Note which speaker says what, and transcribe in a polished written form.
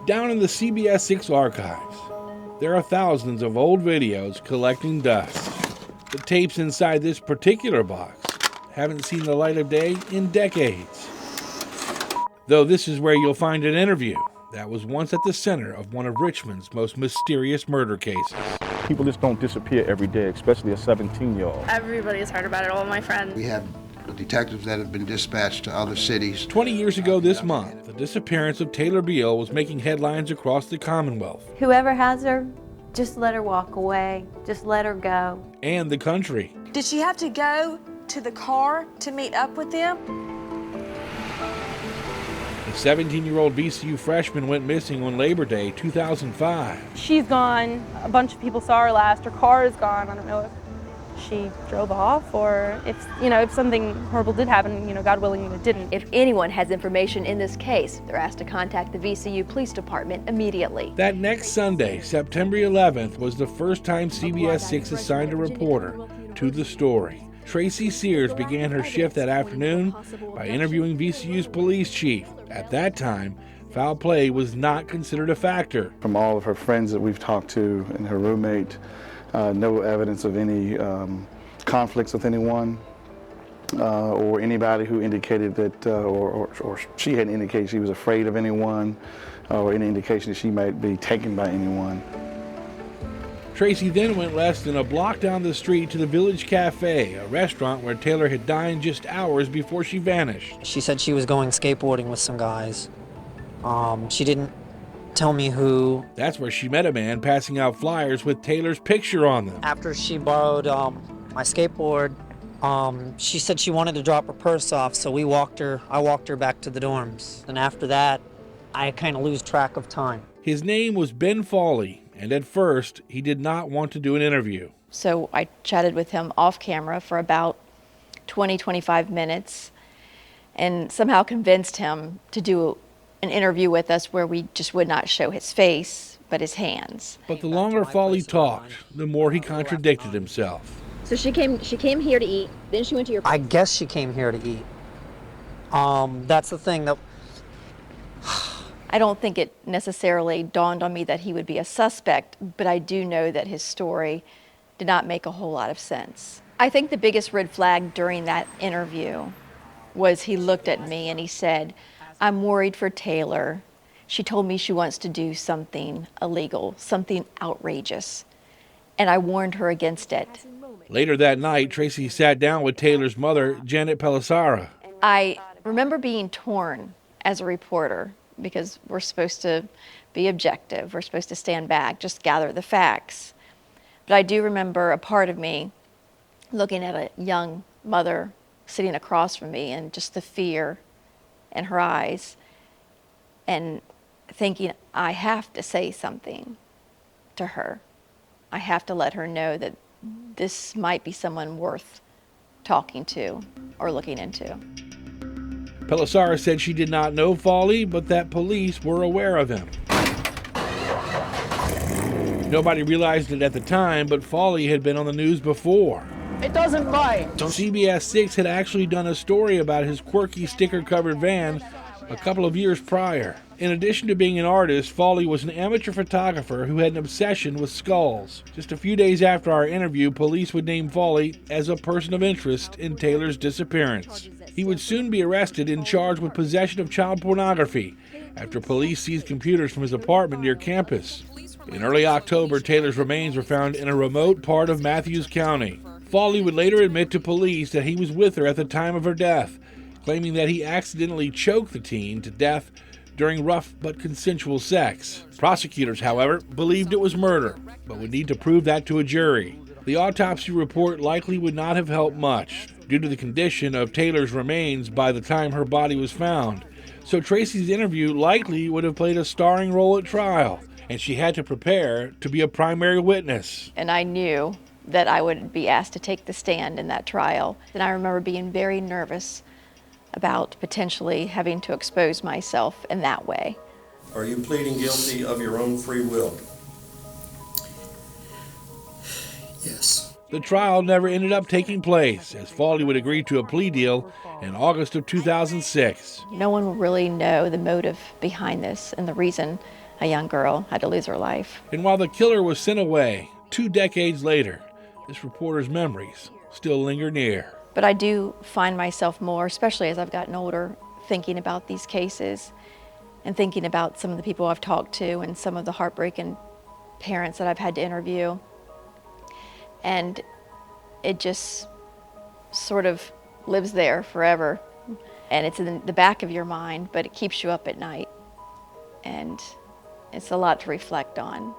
Speaker 1: Down in the CBS 6 archives, there are thousands of old videos collecting dust. The tapes inside this particular box haven't seen the light of day in decades. Though this is where you'll find an interview that was once at the center of one of Richmond's most mysterious murder cases.
Speaker 2: People just don't disappear every day, especially a 17-year-old.
Speaker 3: Everybody's heard about it, all my friends.
Speaker 4: We have detectives that have been dispatched to other cities.
Speaker 1: 20 years ago this month, the disappearance of Taylor Behl was making headlines across the Commonwealth.
Speaker 5: Whoever has her, just let her walk away. Just let her go.
Speaker 1: And the country.
Speaker 6: Did she have to go to the car to meet up with them?
Speaker 1: The 17-year-old VCU freshman went missing on Labor Day 2005.
Speaker 3: She's gone. A bunch of people saw her last. Her car is gone. I don't know if she drove off or if something horrible did happen, God willing it didn't.
Speaker 7: If anyone has information in this case, they're asked to contact the VCU Police Department immediately.
Speaker 1: That next Sunday, September 11th, was the first time CBS 6 assigned a reporter to the story. Tracy Sears began her shift that afternoon by interviewing VCU's police chief. At that time, foul play was not considered a factor.
Speaker 2: From all of her friends that we've talked to and her roommate, no evidence of any conflicts with anyone or anybody who indicated that, or she had indicated she was afraid of anyone or any indication that she might be taken by anyone.
Speaker 1: Tracy then went less than a block down the street to the Village Cafe, a restaurant where Taylor had dined just hours before she vanished.
Speaker 8: She said she was going skateboarding with some guys. She didn't tell me who.
Speaker 1: That's where she met a man passing out flyers with Taylor's picture on them.
Speaker 8: After she borrowed my skateboard, she said she wanted to drop her purse off, so I walked her back to the dorms. And after that, I kind of lose track of time.
Speaker 1: His name was Ben Fawley, and at first, he did not want to do an interview.
Speaker 7: So I chatted with him off camera for about 20-25 minutes and somehow convinced him to do an interview with us where we just would not show his face, but his hands.
Speaker 1: But the longer Fawley talked, the more he contradicted himself.
Speaker 7: So she came here to eat, then she went to your...
Speaker 8: I guess she came here to eat. That's the thing that...
Speaker 7: I don't think it necessarily dawned on me that he would be a suspect, but I do know that his story did not make a whole lot of sense. I think the biggest red flag during that interview was he looked at me and he said, "I'm worried for Taylor. She told me she wants to do something illegal, something outrageous, and I warned her against it."
Speaker 1: Later that night, Tracy sat down with Taylor's mother, Janet Pelissara.
Speaker 7: I remember being torn as a reporter because we're supposed to be objective. We're supposed to stand back, just gather the facts. But I do remember a part of me looking at a young mother sitting across from me and just the fear in her eyes and thinking, I have to say something to her. I have to let her know that this might be someone worth talking to or looking into.
Speaker 1: Pelissara said she did not know Fawley, but that police were aware of him. Nobody realized it at the time, but Fawley had been on the news before.
Speaker 8: It doesn't bite.
Speaker 1: CBS 6 had actually done a story about his quirky sticker-covered van a couple of years prior. In addition to being an artist, Fawley was an amateur photographer who had an obsession with skulls. Just a few days after our interview, police would name Fawley as a person of interest in Taylor's disappearance. He would soon be arrested and charged with possession of child pornography after police seized computers from his apartment near campus. In early October, Taylor's remains were found in a remote part of Matthews County. Fawley would later admit to police that he was with her at the time of her death, claiming that he accidentally choked the teen to death during rough but consensual sex. Prosecutors, however, believed it was murder, but would need to prove that to a jury. The autopsy report likely would not have helped much due to the condition of Taylor's remains by the time her body was found. So Tracy's interview likely would have played a starring role at trial, and she had to prepare to be a primary witness.
Speaker 7: And I knew that I would be asked to take the stand in that trial. And I remember being very nervous about potentially having to expose myself in that way.
Speaker 9: Are you pleading guilty of your own free will?
Speaker 10: Yes.
Speaker 1: The trial never ended up taking place, as Fawley would agree to a plea deal in August of 2006.
Speaker 7: No one will really know the motive behind this and the reason a young girl had to lose her life.
Speaker 1: And while the killer was sent away 2 decades later, this reporter's memories still linger near.
Speaker 7: But I do find myself more, especially as I've gotten older, thinking about these cases and thinking about some of the people I've talked to and some of the heartbreaking parents that I've had to interview. And it just sort of lives there forever. And it's in the back of your mind, but it keeps you up at night. And it's a lot to reflect on.